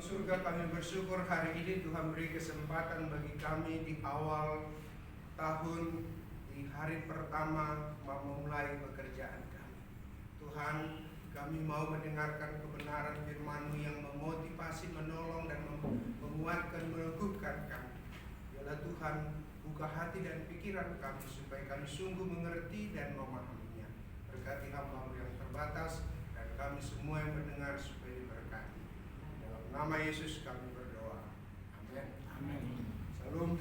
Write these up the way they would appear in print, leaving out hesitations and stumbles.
surga, kami bersyukur hari ini Tuhan beri kesempatan bagi kami di awal tahun, di hari pertama memulai pekerjaan kami. Tuhan, kami mau mendengarkan kebenaran firman-Mu yang memotivasi, menolong, dan menguatkan, meneguhkan kami. Biarlah Tuhan buka hati dan pikiran kami supaya kami sungguh mengerti dan memahaminya. Berkati hamba-Mu yang terbatas dan kami semua yang mendengar supaya diberkati. Dalam nama Yesus kami berdoa. Amin. Amin. Salam.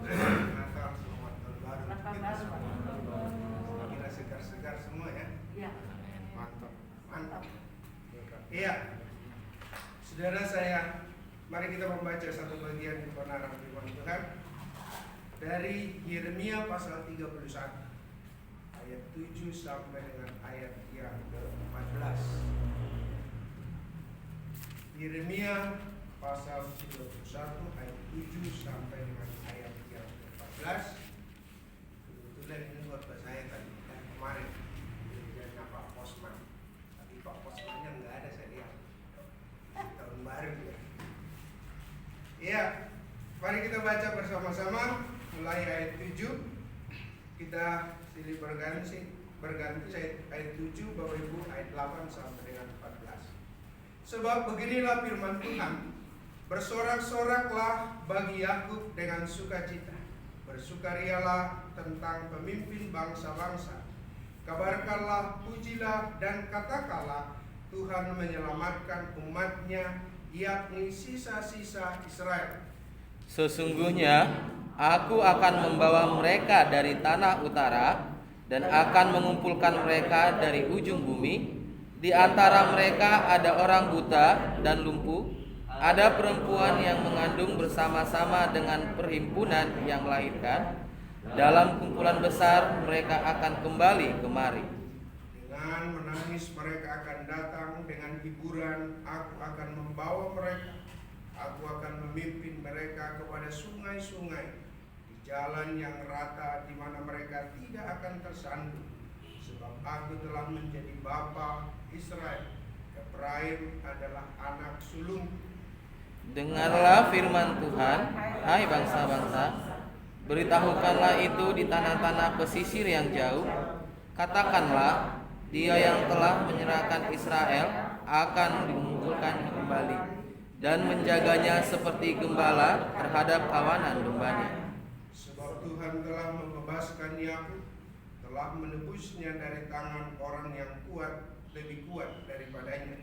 Natal, selamat tahun baru. Kita semua. Kira segar-segar semua ya. Iya. Mantap. Iya. Saudara saya, mari kita membaca satu bagian kebenaran firman Tuhan dari Yeremia pasal 31 ayat 7 sampai dengan ayat yang ke-14. Yeremia pasal 31 ayat 7 sampai dengan ayat yang ke-14. Kebetulan ini buat saya tadi kemarin kerjanya Pak Posman, tapi Pak Posmannya nggak ada, saya lihat tahun baru ya. Iya, mari kita baca bersama-sama mulai ayat 7. Kita silih berganti ayat 7, Bapak Ibu, ayat 8 sampai dengan 14. Sebab beginilah firman Tuhan, bersorak-soraklah bagi Yakub dengan sukacita, bersukarialah tentang pemimpin bangsa-bangsa, kabarkanlah, pujilah, dan katakanlah, Tuhan menyelamatkan umatnya, yakni sisa-sisa Israel. Sesungguhnya aku akan membawa mereka dari tanah utara dan akan mengumpulkan mereka dari ujung bumi. Di antara mereka ada orang buta dan lumpuh, ada perempuan yang mengandung bersama-sama dengan perhimpunan yang melahirkan. Dalam kumpulan besar mereka akan kembali kemari. Dengan menangis mereka akan datang, dengan hiburan aku akan membawa mereka. Aku akan memimpin mereka kepada sungai-sungai, di jalan yang rata di mana mereka tidak akan tersandung. Sebab aku telah menjadi bapa Israel, Efraim adalah anak sulung. Dengarlah firman Tuhan, hai bangsa-bangsa, beritahukanlah itu di tanah-tanah pesisir yang jauh. Katakanlah, Dia yang telah menyerahkan Israel akan dimunculkan kembali dan menjaganya seperti gembala terhadap kawanan dombanya. Sebab Tuhan telah membebaskan Yakub, telah menebusnya dari tangan orang yang kuat, lebih kuat daripadanya.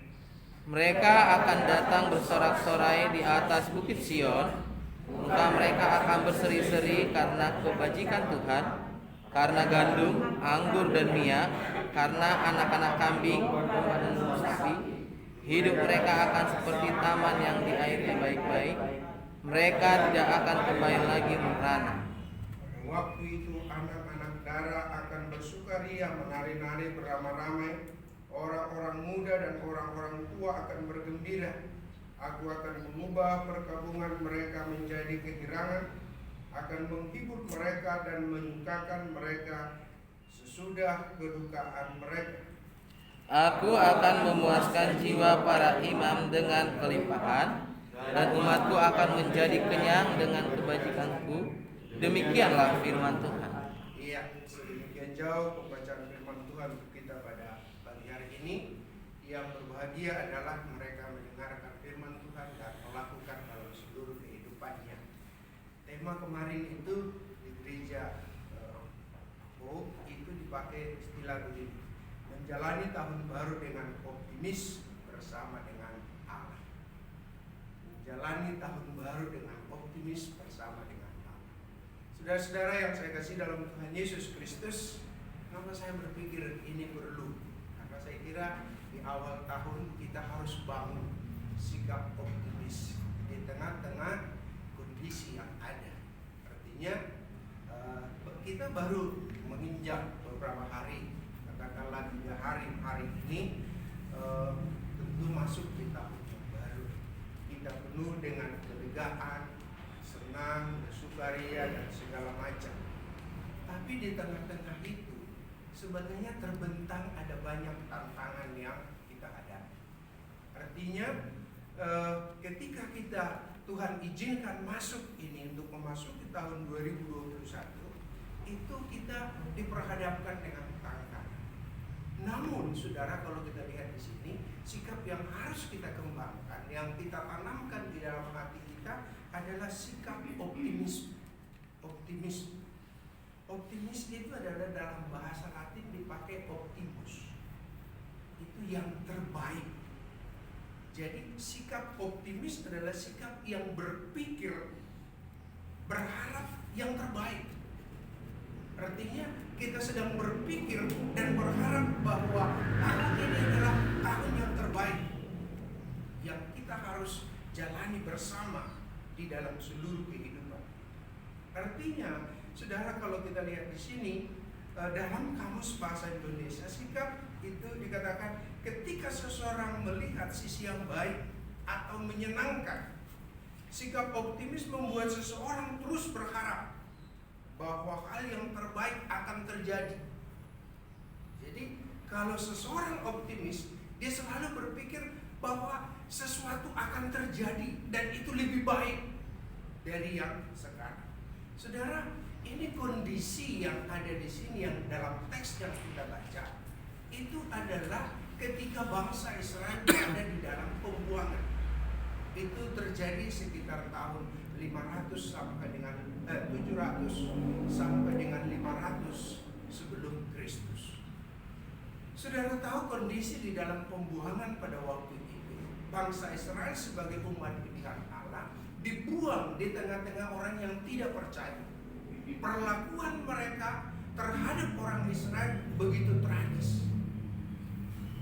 Mereka akan datang bersorak-sorai di atas bukit Sion. Muka mereka akan berseri-seri karena kebajikan Tuhan, karena gandum, anggur, dan minyak, karena anak-anak kambing, domba dan sapi. Hidup mereka akan seperti taman yang diairi baik-baik. Mereka tidak akan kembali lagi merana. Pada waktu itu anak-anak darah akan bersukaria, menari-nari beramai-ramai. Orang-orang muda dan orang-orang tua akan bergembira. Aku akan mengubah perkabungan mereka menjadi kegirangan, akan menghibur mereka dan menyukakan mereka sesudah kedukaan mereka. Aku akan memuaskan jiwa para imam dengan kelimpahan, dan umatku akan menjadi kenyang dengan kebajikanku. Demikianlah firman Tuhan. Iya, sedemikian jauh pembacaan firman Tuhan untuk kita pada pagi hari ini. Yang berbahagia adalah mereka mendengarkan firman Tuhan dan melakukan dalam seluruh kehidupannya. Tema kemarin itu di gereja itu dipakai istilah begini: menjalani tahun baru dengan optimis bersama dengan Allah. Menjalani tahun baru dengan optimis bersama dengan Allah. Saudara-saudara yang saya kasih dalam Tuhan Yesus Kristus, kenapa saya berpikir ini perlu? Karena saya kira di awal tahun kita harus bangun sikap optimis di tengah-tengah kondisi yang ada. Artinya kita baru menginjak beberapa hari, katakanlah 3 hari ini tentu masuk di tahun yang baru. Kita penuh dengan kelegaan, senang, bersukaria, dan segala macam. Tapi di tengah-tengah itu sebenarnya terbentang ada banyak tantangan yang kita hadapi. Artinya ketika kita Tuhan izinkan masuk ini untuk memasuki tahun 2021, itu kita diperhadapkan dengan tantangan. Namun saudara, kalau kita lihat di sini, sikap yang harus kita kembangkan, yang kita tanamkan di dalam hati kita adalah sikap optimisme. Optimis itu adalah dalam bahasa Latin dipakai optimus. Itu yang terbaik. Jadi sikap optimis adalah sikap yang berpikir, berharap yang terbaik. Artinya kita sedang berpikir dan berharap bahwa tahun ini adalah tahun yang terbaik yang kita harus jalani bersama di dalam seluruh kehidupan. Artinya, saudara, kalau kita lihat di sini dalam Kamus Bahasa Indonesia, sikap itu dikatakan ketika seseorang melihat sisi yang baik atau menyenangkan. Sikap optimis membuat seseorang terus berharap bahwa hal yang terbaik akan terjadi. Jadi kalau seseorang optimis, dia selalu berpikir bahwa sesuatu akan terjadi dan itu lebih baik dari yang sekarang. Saudara, ini kondisi yang ada di sini yang dalam teks yang kita baca. Itu adalah ketika bangsa Israel berada di dalam pembuangan. Itu terjadi sekitar tahun 500 sampai dengan 700 sampai dengan 500 sebelum Kristus. Saudara tahu kondisi di dalam pembuangan pada waktu itu, bangsa Israel sebagai umat pilihan Allah dibuang di tengah-tengah orang yang tidak percaya. Perlakuan mereka terhadap orang Israel begitu tragis.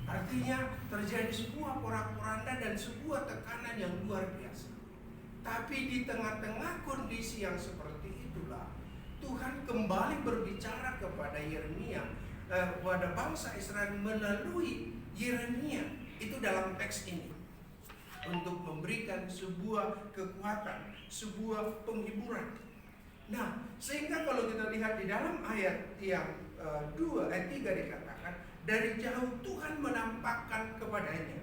Artinya terjadi sebuah porak-poranda dan sebuah tekanan yang luar biasa. Tapi di tengah-tengah kondisi yang seperti itulah Tuhan kembali berbicara kepada Yeremia, kepada bangsa Israel melalui Yeremia. Itu dalam teks ini untuk memberikan sebuah kekuatan, sebuah penghiburan. Nah, sehingga kalau kita lihat di dalam ayat yang 2 ayat 3 dikatakan, dari jauh Tuhan menampakkan kepadanya,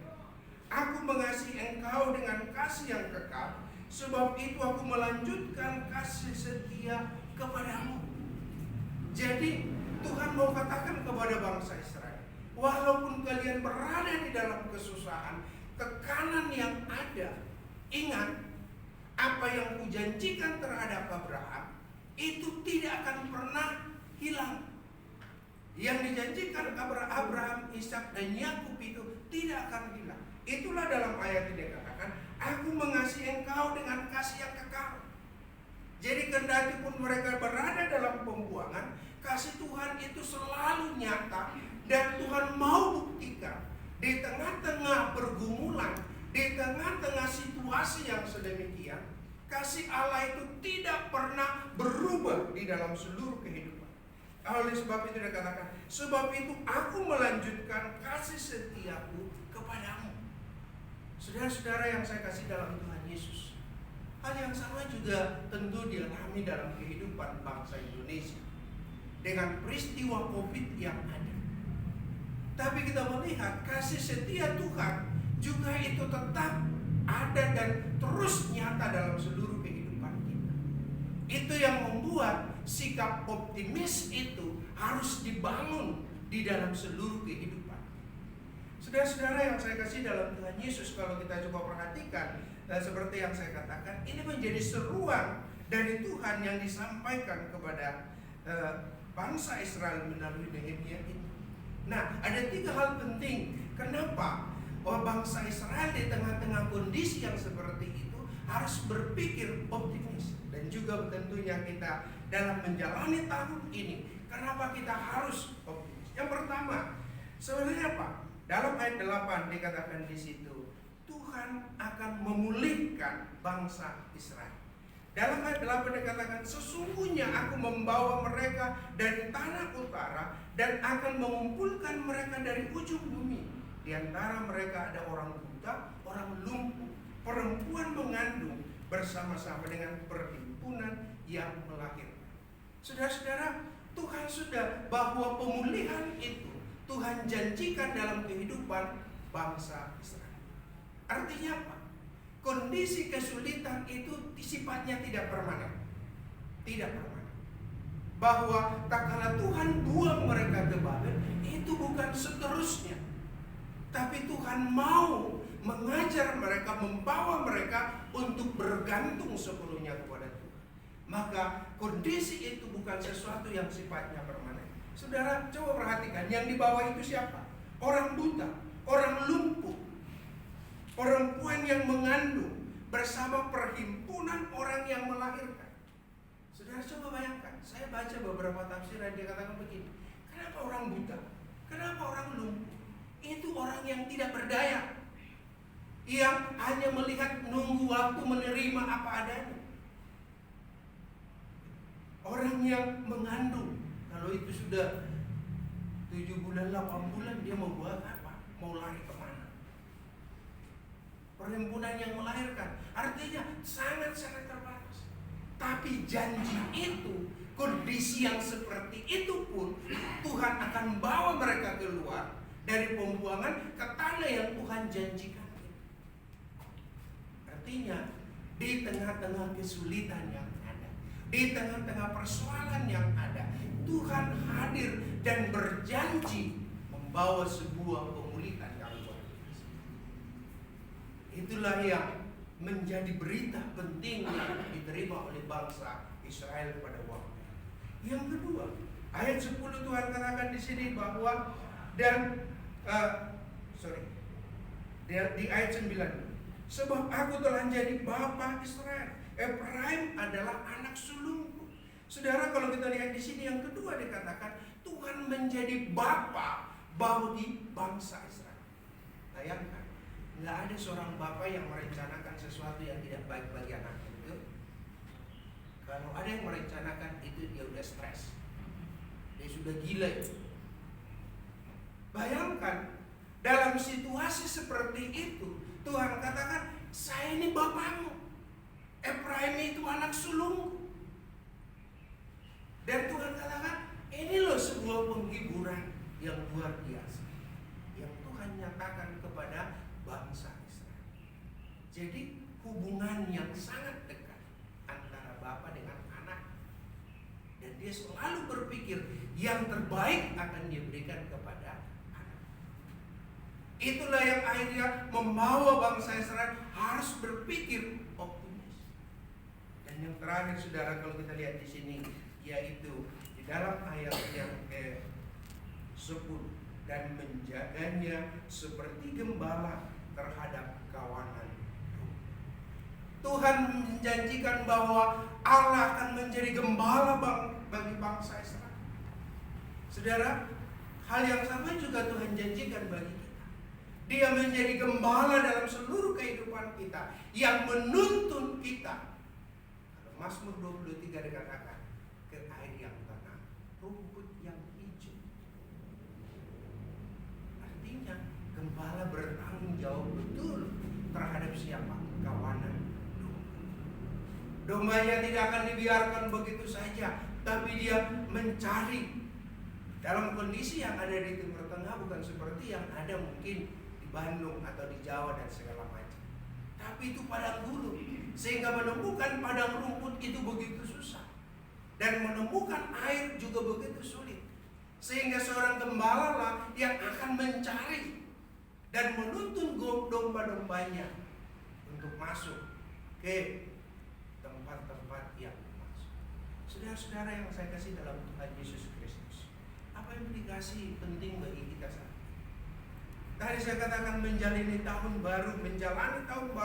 aku mengasihi engkau dengan kasih yang kekal, sebab itu aku melanjutkan kasih setia kepadamu. Jadi Tuhan mau katakan kepada bangsa Israel, walaupun kalian berada di dalam kesusahan, tekanan yang ada, ingat apa yang kujanjikan terhadap Abraham itu tidak akan pernah hilang. Yang dijanjikan Abraham, Ishak dan Yakub itu tidak akan hilang. Itulah dalam ayat ini dikatakan, aku mengasihi engkau dengan kasih yang kekal. Jadi kendati pun mereka berada dalam pembuangan, kasih Tuhan itu selalu nyata dan Tuhan mau buktikan di tengah-tengah pergumulan, di tengah-tengah situasi yang sedemikian, kasih Allah itu tidak pernah berubah di dalam seluruh kehidupan. Oleh sebab itu dikatakan, sebab itu aku melanjutkan kasih setiaku kepadamu. Saudara-saudara yang saya kasih dalam Tuhan Yesus, hal yang sama juga tentu dialami dalam kehidupan bangsa Indonesia dengan peristiwa COVID yang ada. Tapi kita melihat kasih setia Tuhan juga itu tetap ada dan terus nyata dalam seluruh kehidupan kita. Itu yang membuat sikap optimis itu harus dibangun di dalam seluruh kehidupan. Saudara-saudara yang saya kasih dalam Tuhan Yesus, kalau kita coba perhatikan, seperti yang saya katakan, ini menjadi seruan dari Tuhan yang disampaikan kepada bangsa Israel melalui Nehemia ini. Nah, ada 3 hal penting kenapa bangsa Israel di tengah-tengah kondisi yang seperti itu harus berpikir optimis. Dan juga tentunya kita dalam menjalani tahun ini, kenapa kita harus optimis? Yang pertama, sebenarnya apa? Dalam ayat 8 dikatakan di situ, Tuhan akan memulihkan bangsa Israel. Dalam ayat 8 dikatakan, sesungguhnya aku membawa mereka dari tanah utara dan akan mengumpulkan mereka dari ujung bumi. Di antara mereka ada orang buta, orang lumpuh, perempuan mengandung bersama-sama dengan perhimpunan yang melahirkan. Saudara-saudara, Tuhan sudah bahwa pemulihan itu Tuhan janjikan dalam kehidupan bangsa Israel. Artinya apa? kondisi kesulitan itu sifatnya tidak permanen. Tidak permanen. Bahwa tak kala Tuhan buang mereka ke Babel, itu bukan seterusnya. Tapi Tuhan mau mengajar mereka, membawa mereka untuk bergantung sepenuhnya kepada Tuhan. Maka kondisi itu bukan sesuatu yang sifatnya permanen. Saudara, coba perhatikan, yang dibawa itu siapa? Orang buta, orang lumpuh, perempuan yang mengandung, bersama perhimpunan orang yang melahirkan. Saudara coba bayangkan, saya baca beberapa tafsiran, dia katakan begini, kenapa orang buta? Kenapa orang lumpuh? Itu orang yang tidak berdaya, yang hanya melihat nunggu waktu menerima apa adanya. Orang yang mengandung, kalau itu sudah 7 bulan, 8 bulan, dia mau buat apa? Mau lari kemana? Perhimpunan yang melahirkan, artinya sangat-sangat terbatas. Tapi janji itu, kondisi yang seperti itu pun, Tuhan akan bawa mereka keluar dari pembuangan ke tanah yang Tuhan janjikan. Artinya, di tengah-tengah kesulitan yang ada, di tengah-tengah persoalan yang ada, Tuhan hadir dan berjanji membawa sebuah pemulihan yang luar biasa. Itulah yang menjadi berita penting yang diterima oleh bangsa Israel pada waktu. Yang kedua, ayat 10 Tuhan katakan di sini bahwa di ayat 9, sebab aku telah jadi bapa Israel, Efraim adalah anak sulungku. Saudara, kalau kita lihat di sini yang kedua dikatakan Tuhan menjadi bapa bagi bangsa Israel. Bayangkan, nggak ada seorang bapa yang merencanakan sesuatu yang tidak baik bagi anaknya. Betul? Kalau ada yang merencanakan itu, dia udah stres, dia sudah gila itu. Bayangkan, dalam situasi seperti itu Tuhan katakan, saya ini bapakmu, Efraim itu anak sulungku. Dan Tuhan katakan, ini loh sebuah penghiburan yang luar biasa yang Tuhan nyatakan kepada bangsa Israel. Jadi hubungan yang sangat dekat antara bapa dengan anak, dan dia selalu berpikir yang terbaik akan diberikan kepada anak. Itulah yang akhirnya membawa bangsa Israel harus berpikir optimis. Dan yang terakhir, saudara, kalau kita lihat di sini, yaitu di dalam ayat yang ke-10, dan menjaganya seperti gembala terhadap kawanan. Tuhan menjanjikan bahwa Allah akan menjadi gembala bagi bangsa Israel. Saudara, hal yang sama juga Tuhan janjikan bagi kita. Dia menjadi gembala dalam seluruh kehidupan kita, yang menuntun kita. Kalau Mazmur 23 dikatakan, ke air yang tenang, rumput yang hijau. Artinya gembala bertanggung jawab betul terhadap siapa? Kawanan domba. Dombanya tidak akan dibiarkan begitu saja, tapi dia mencari. Dalam kondisi yang ada di Timur Tengah bukan seperti yang ada mungkin di Bandung atau di Jawa dan segala macam. Tapi itu padang gurun, sehingga menemukan padang rumput itu begitu susah. Dan menemukan air juga begitu sulit. Sehingga seorang gembala lah yang akan mencari dan menuntun domba-dombanya untuk masuk ke tempat-tempat yang masuk. Saudara-saudara yang saya kasih dalam Tuhan Yesus Kristus, apa implikasi penting bagi kita saat ini? Tadi saya katakan menjalani tahun baru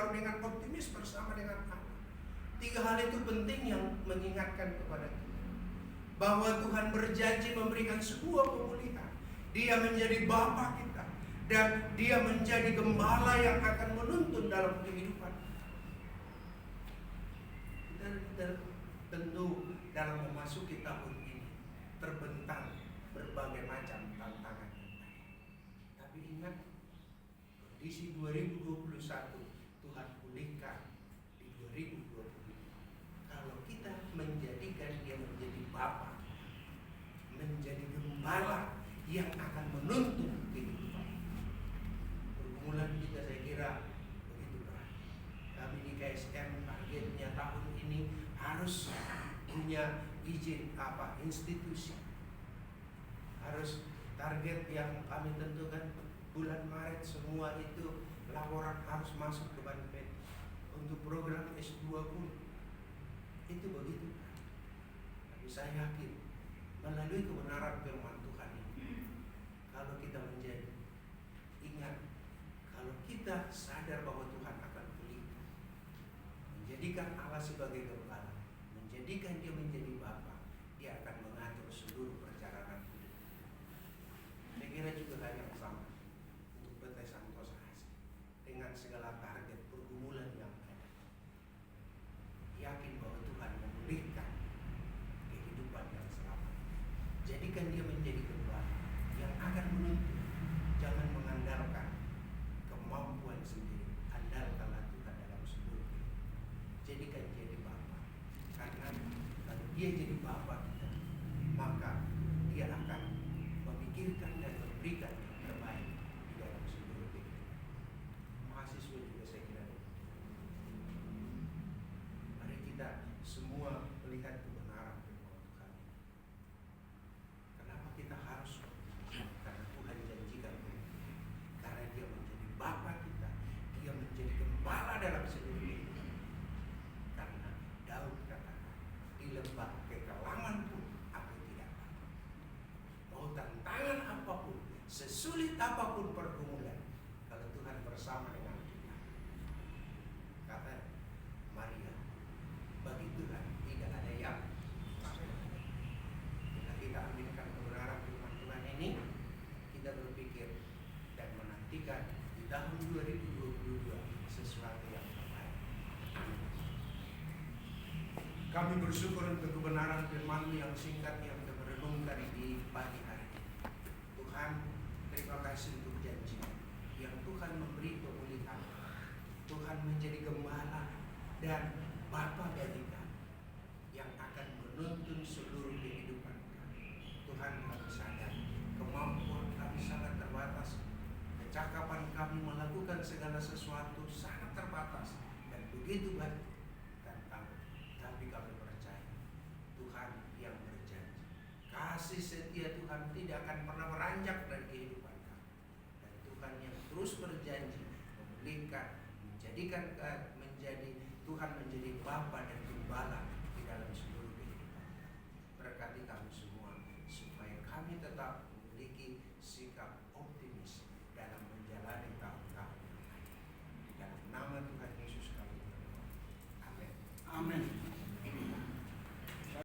dengan optimis bersama dengan Allah. 3 hal itu penting yang mengingatkan kepada kita bahwa Tuhan berjanji memberikan sebuah pemulihan. Dia menjadi bapa kita, dan dia menjadi gembala yang akan menuntun dalam kehidupan kita. Tentu dalam memasuki tahun ini terbentang berbagai macam tantangan. Tapi ingat, kondisi 2021 Tuhan pulihkan di 2022. Kalau kita menjadikan dia menjadi bapa, menjadi gembala yang akan menuntun kehidupan. Pergumulan kita saya kira begitu berat. Kami targetnya tahun ini harus punya izin institusi. Harus target yang kami tentukan bulan Maret semua itu laporan harus masuk ke Banpen untuk program S2 pun itu begitu. Tapi saya yakin melalui kebenaran firman Tuhan ini, kalau kita ingat, kalau kita sadar bahwa Tuhan akan pulihkan, menjadikan Allah sebagai gembala, menjadikan Dia menjadi Bapa, Dia akan mengatur seluruh perjalanan hidup. Saya kira juga hal yang sama untuk PT Santosa ASI dengan segala target pergumulan yang ada. Yakin bahwa Tuhan memulihkan kehidupan yang selamat. Jadikan dia menjadi gembala yang akan menuntun. Jangan mengandalkan kemampuan sendiri, andalkanlah Tuhan dalam seluruh hidup. Jadikan dia di Bapa. Karena kalau dia jadi Bapa kita, maka dia akan memikirkan dan memberikan yang terbaik di dalam seluruh hidup. Mahasiswa juga saya kira. Mari kita semua melihat kebenaran firman Tuhan. Kenapa kita harus optimis? Karena Tuhan janjikan, karena Dia menjadi Bapa kita, Dia menjadi gembala dalam seluruh hidup. Karena Daud katakan, di lembah kekelaman pun aku tidak takut. Mau tantangan apapun, sesulit apapun pergumulan, kalau Tuhan bersama dengan kita. Kata Maria, bagi Tuhan tidak ada yang takut. Bila kita aminkan kebenaran firman Tuhan ini, kita berpikir dan menantikan di tahun 2022 sesuatu yang terbaik. Amin. Kami bersyukur untuk kebenaran firman-Mu yang singkat yang kita merenungkan di pagi hari ini. Tuhan, terima kasih untuk janji yang Tuhan memberi pemulihan. Tuhan menjadi gembala dan Bapa bagi kami yang akan menuntun seluruh kehidupan kami. Tuhan, kami sadar kemampuan kami sangat terbatas, kecakapan kami melakukan segala sesuatu sangat terbatas dan begitu banyak tantangan. Tapi kami percaya Tuhan yang berjanji, kasih setia Tuhan tidak akan pernah meranjak dari kehidupan kami. Dan Tuhan yang terus berjanji memulihkan, menjadikan Tuhan menjadi Bapa dan Gembala di dalam seluruh kehidupan. Berkati kami semua supaya kami tetap memiliki sikap optimis dalam menjalani tahun-tahun yang lain. Di dalam nama Tuhan Yesus kami berdoa. Amin. Amin.